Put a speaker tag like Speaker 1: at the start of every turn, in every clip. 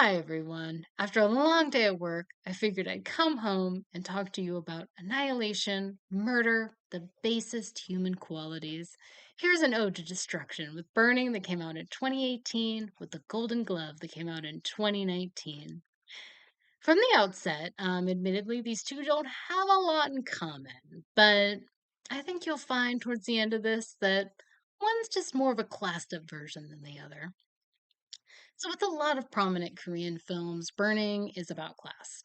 Speaker 1: Hi, everyone. After a long day at work, I figured I'd come home and talk to you about annihilation, murder, the basest human qualities. Here's an ode to destruction with Burning that came out in 2018, with The Golden Glove that came out in 2019. From the outset, admittedly, these two don't have a lot in common, but I think you'll find towards the end of this that one's just more of a classed up version than the other. So, with a lot of prominent Korean films, Burning is about class.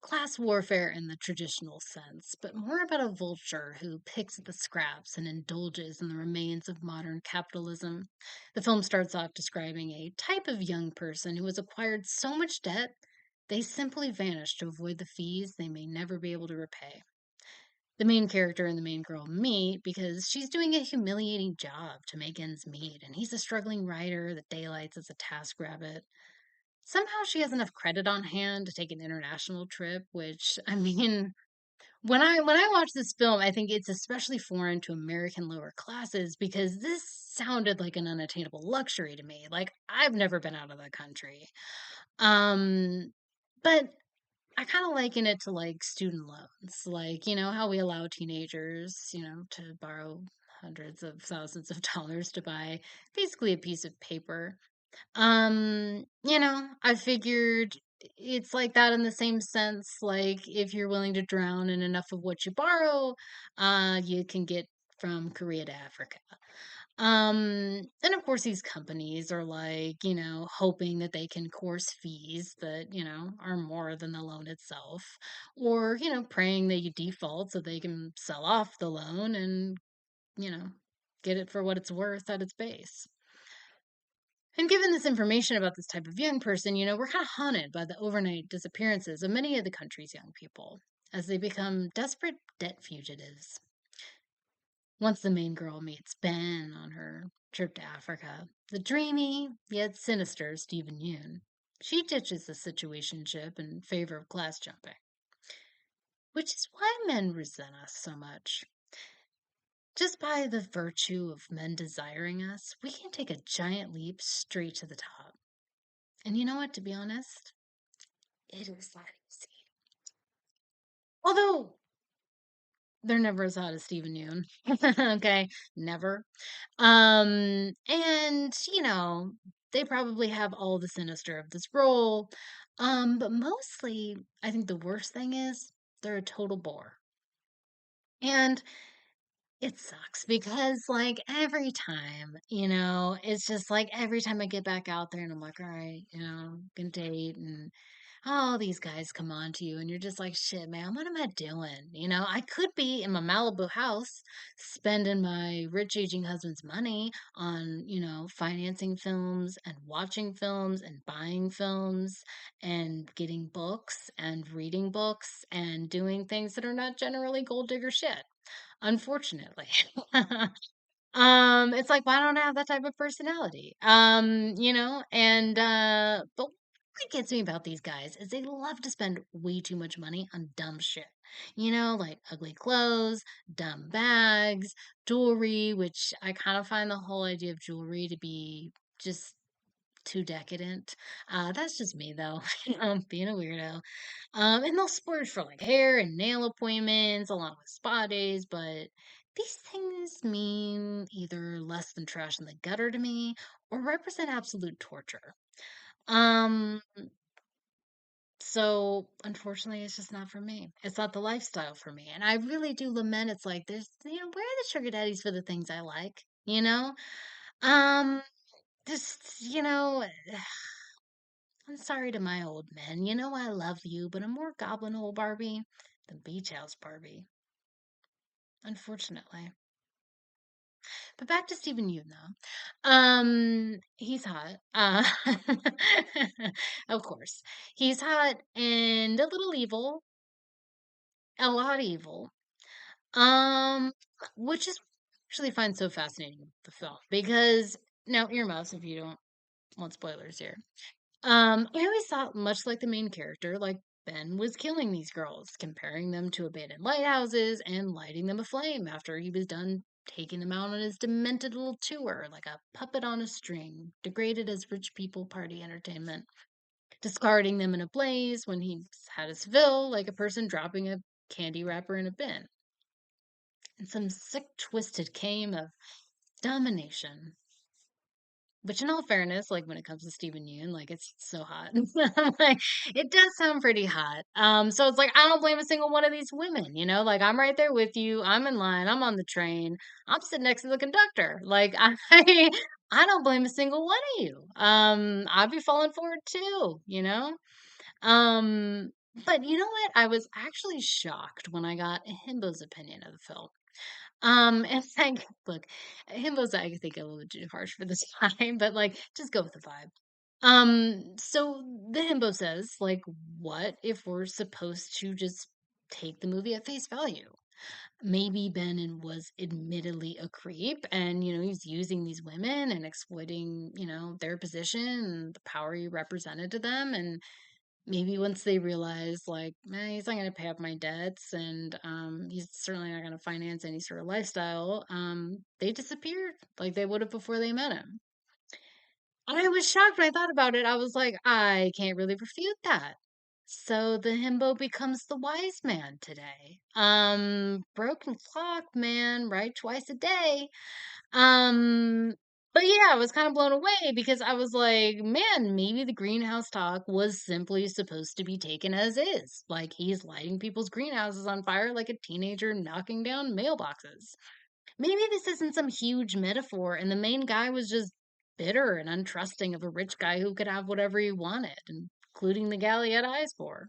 Speaker 1: Class warfare in the traditional sense, but more about a vulture who picks at the scraps and indulges in the remains of modern capitalism. The film starts off describing a type of young person who has acquired so much debt they simply vanish to avoid the fees they may never be able to repay. The main character and the main girl meet because she's doing a humiliating job to make ends meet, and he's a struggling writer that daylights as a TaskRabbit. Somehow she has enough credit on hand to take an international trip, which I mean, when I watch this film, I think it's especially foreign to American lower classes because this sounded like an unattainable luxury to me. Like I've never been out of the country. Um but I kind of liken it to like student loans. Like, how we allow teenagers, to borrow hundreds of thousands of dollars to buy basically a piece of paper. I figured it's like that in the same sense, like if you're willing to drown in enough of what you borrow, you can get from Korea to Africa. And of course these companies are like, hoping that they can course fees that, are more than the loan itself, or, praying that you default so they can sell off the loan and, you know, get it for what it's worth at its base. And given this information about this type of young person, we're kind of haunted by the overnight disappearances of many of the country's young people as they become desperate debt fugitives. Once the main girl meets Ben on her trip to Africa, the dreamy yet sinister Stephen Yoon, she ditches the situationship in favor of class jumping, which is why men resent us so much. Just by the virtue of men desiring us, we can take a giant leap straight to the top. And you know what, to be honest, it is that easy. Although they're never as hot as Stephen Yoon. Okay, never. And they probably have all the sinister of this role. But mostly, I think the worst thing is they're a total bore. And it sucks because, like, every time, it's just like every time I get back out there and I'm like, all right, gonna date and all these guys come on to you and you're just like, shit, man, what am I doing? I could be in my Malibu house spending my rich aging husband's money on, financing films and watching films and buying films and getting books and reading books and doing things that are not generally gold digger shit. Unfortunately. It's like, why don't I have that type of personality? And but what gets me about these guys is they love to spend way too much money on dumb shit. Like ugly clothes, dumb bags, jewelry, which I kind of find the whole idea of jewelry to be just too decadent. That's just me though, being a weirdo. And they'll splurge for like hair and nail appointments along with spa days, but these things mean either less than trash in the gutter to me or represent absolute torture. Um, so unfortunately it's just not for me. It's not the lifestyle for me. And I really do lament it's like there's where are the sugar daddies for the things I like, you know? Um just, I'm sorry to my old men. I love you, but I'm more goblin hole Barbie than beach house Barbie, unfortunately. But back to Stephen Yeun, though. He's hot. Of course, he's hot and a little evil, a lot evil. Um, which is actually find so fascinating with the film because now earmuffs if you don't want spoilers here. I always thought, much like the main character, like Ben was killing these girls, comparing them to abandoned lighthouses and lighting them aflame after he was done taking them out on his demented little tour, like a puppet on a string, degraded as rich people party entertainment. discarding them in a blaze when he's had his fill, like a person dropping a candy wrapper in a bin. And some sick, twisted game of domination. Which, in all fairness, like when it comes to Stephen Yoon, like it's so hot. Like it does sound pretty hot. So it's like I don't blame a single one of these women. Like I'm right there with you. I'm in line. I'm on the train. I'm sitting next to the conductor. Like I don't blame a single one of you. I'd be falling for it too. Um, but you know what? I was actually shocked when I got Himbo's opinion of the film. And like, look, Himbo's I think a little too harsh for this time, but like, just go with the vibe. So the himbo says, like, what if we're supposed to just take the movie at face value? Maybe was admittedly a creep and, he's using these women and exploiting, their position and the power he represented to them. And maybe once they realize, like, he's not going to pay off my debts and he's certainly not going to finance any sort of lifestyle, they disappeared like they would have before they met him. And I was shocked when I thought about it. I was like, I can't really refute that. So the himbo becomes the wise man today. Broken clock, man, right twice a day. Um, but yeah, I was kind of blown away because I was like, man, maybe the greenhouse talk was simply supposed to be taken as is. Like he's lighting people's greenhouses on fire like a teenager knocking down mailboxes. Maybe this isn't some huge metaphor, and the main guy was just bitter and untrusting of a rich guy who could have whatever he wanted, including the gal he had eyes for.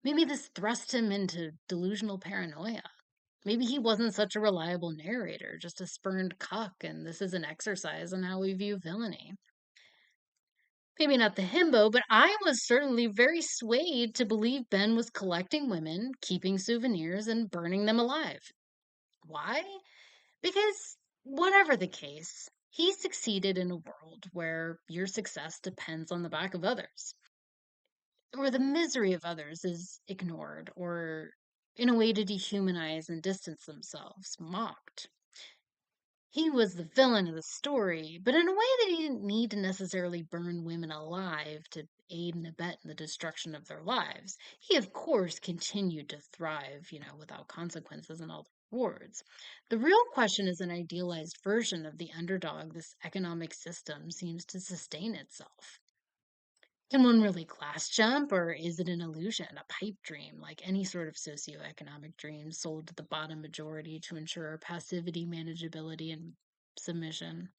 Speaker 1: Maybe this thrust him into delusional paranoia. Maybe he wasn't such a reliable narrator, just a spurned cuck, and this is an exercise in how we view villainy. Maybe not the himbo, but I was certainly very swayed to believe Ben was collecting women, keeping souvenirs, and burning them alive. Why? Because, whatever the case, he succeeded in a world where your success depends on the back of others, or the misery of others is ignored, or in a way to dehumanize and distance themselves, mocked. He was the villain of the story, but in a way that he didn't need to necessarily burn women alive to aid and abet in the destruction of their lives. He, of course, continued to thrive, without consequences and all the rewards. The real question is an idealized version of the underdog this economic system seems to sustain itself. Can one really class jump, or is it an illusion, a pipe dream, like any sort of socioeconomic dream sold to the bottom majority to ensure passivity, manageability, and submission?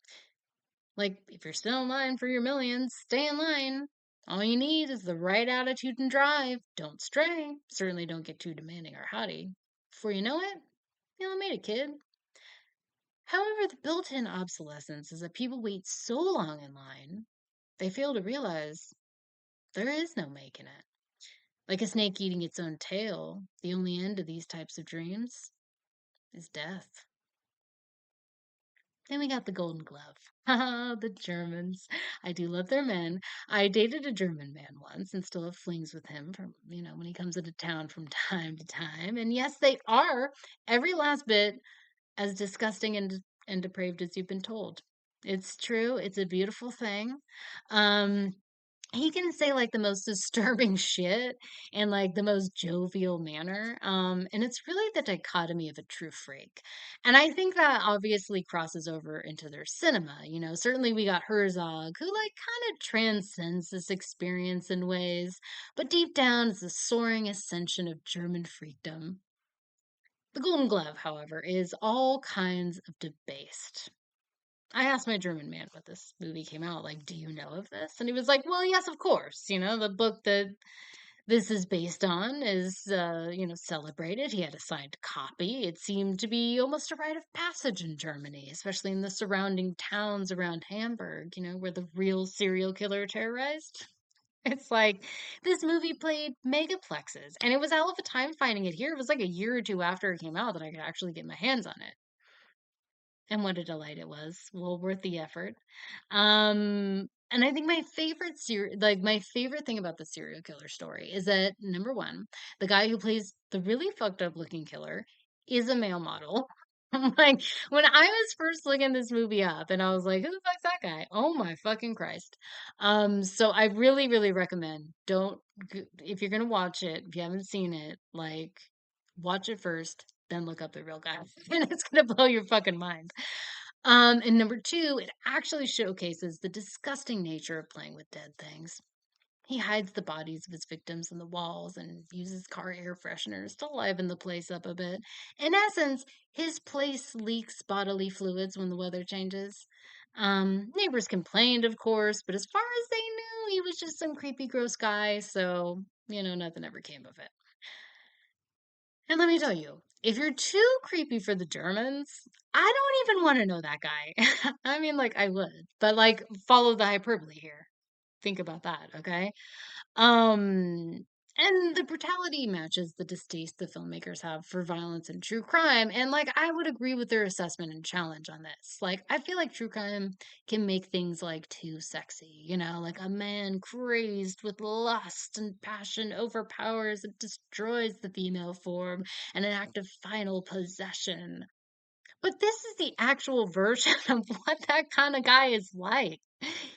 Speaker 1: Like, if you're still in line for your millions, stay in line. All you need is the right attitude and drive. Don't stray. Certainly don't get too demanding or haughty. Before you know it, you only made it, kid. However, the built in obsolescence is that people wait so long in line, they fail to realize there is no making it. Like a snake eating its own tail, the only end to these types of dreams is death. Then we got the Golden Glove. Haha, the Germans. I do love their men. I dated a German man once and still have flings with him from, when he comes into town from time to time. And yes, they are every last bit as disgusting and depraved as you've been told. It's true. It's a beautiful thing. Um, he can say like the most disturbing shit in like the most jovial manner. And it's really the dichotomy of a true freak. And I think that obviously crosses over into their cinema. Certainly we got Herzog, who like kind of transcends this experience in ways, but deep down is the soaring ascension of German freakdom. The Golden Glove, however, is all kinds of debased. I asked my German man when this movie came out, like, do you know of this? And he was like, well, yes, of course. The book that this is based on is, celebrated. He had a signed copy. It seemed to be almost a rite of passage in Germany, especially in the surrounding towns around Hamburg, where the real serial killer terrorized. It's like this movie played megaplexes, and it was a hell of a time finding it here. It was like a year or two after it came out that I could actually get my hands on it. And what a delight it was. Well worth the effort. And I think my favorite thing about the serial killer story is that number one, the guy who plays the really fucked up looking killer is a male model. I'm like, when I was first looking this movie up and I was like, who the fuck's that guy? Oh my fucking Christ. So I really, really recommend if you're gonna watch it, if you haven't seen it, like watch it first, then look up the real guy. And it's gonna blow your fucking mind. And number two, it actually showcases the disgusting nature of playing with dead things. He hides the bodies of his victims in the walls and uses car air fresheners to liven the place up a bit. In essence, his place leaks bodily fluids when the weather changes. Neighbors complained, of course, but as far as they knew, he was just some creepy, gross guy, so, nothing ever came of it. And let me tell you, if you're too creepy for the Germans, I don't even want to know that guy. I mean, like, I would, but like, follow the hyperbole here. Think about that, okay? Um, and the brutality matches the distaste the filmmakers have for violence and true crime. And like, I would agree with their assessment and challenge on this. Like, I feel like true crime can make things like too sexy, like a man crazed with lust and passion overpowers and destroys the female form in an act of final possession. But this is the actual version of what that kind of guy is like.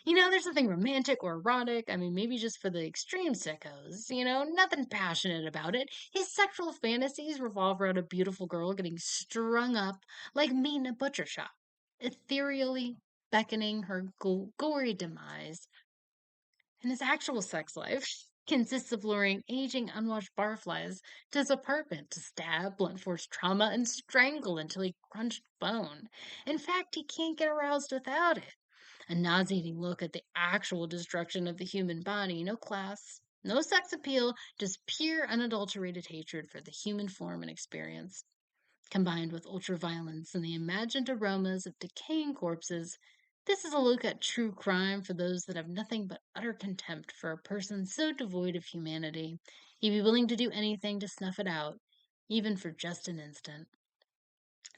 Speaker 1: There's nothing romantic or erotic. I mean, maybe just for the extreme sickos, nothing passionate about it. His sexual fantasies revolve around a beautiful girl getting strung up like meat in a butcher shop, ethereally beckoning her gory demise. And his actual sex life consists of luring aging, unwashed barflies to his apartment to stab, blunt force trauma, and strangle until he crunched bone. In fact, he can't get aroused without it. A nauseating look at the actual destruction of the human body. No class, no sex appeal, just pure, unadulterated hatred for the human form and experience. Combined with ultraviolence and the imagined aromas of decaying corpses, this is a look at true crime for those that have nothing but utter contempt for a person so devoid of humanity. He'd be willing to do anything to snuff it out, even for just an instant.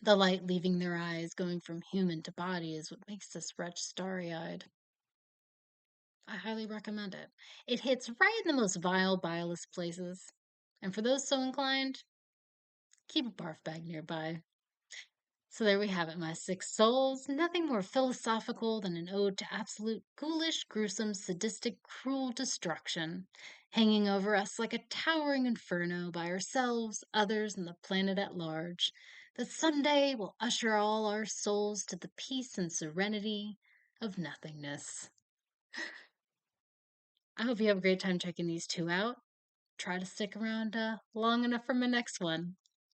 Speaker 1: The light leaving their eyes, going from human to body, is what makes this wretch starry eyed. I highly recommend it. It hits right in the most vile, bilest places. And for those so inclined, keep a barf bag nearby. So there we have it, my six souls. Nothing more philosophical than an ode to absolute ghoulish, gruesome, sadistic, cruel destruction, hanging over us like a towering inferno by ourselves, others, and the planet at large, that someday will usher all our souls to the peace and serenity of nothingness. I hope you have a great time checking these two out. Try to stick around long enough for my next one.